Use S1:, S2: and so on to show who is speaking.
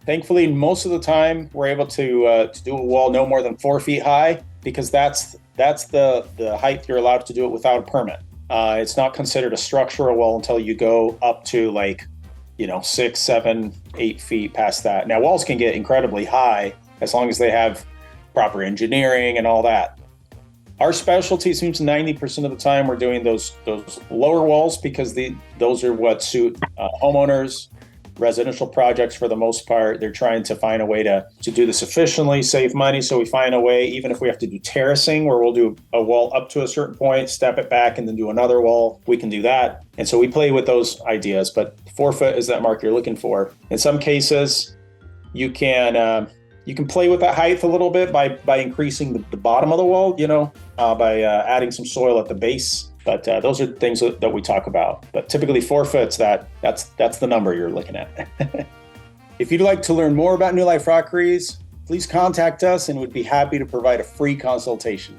S1: Thankfully, most of the time we're able to do a wall no more than 4 feet high because that's the height you're allowed to do it without a permit. It's not considered a structural wall until you go up to like, 6, 7, 8 feet past that. Now, walls can get incredibly high as long as they have proper engineering and all that. Our specialty seems 90% of the time we're doing those lower walls because those are what suit homeowners, residential projects for the most part. They're trying to find a way to do this efficiently, save money. So we find a way, even if we have to do terracing, where we'll do a wall up to a certain point, step it back, and then do another wall, we can do that. And so we play with those ideas. But 4 foot is that mark you're looking for. In some cases, you can play with that height a little bit by increasing the bottom of the wall, by adding some soil at the base. But those are things that we talk about. But typically 4 foot, that's the number you're looking at. If you'd like to learn more about New Life Rockeries, please contact us and we'd be happy to provide a free consultation.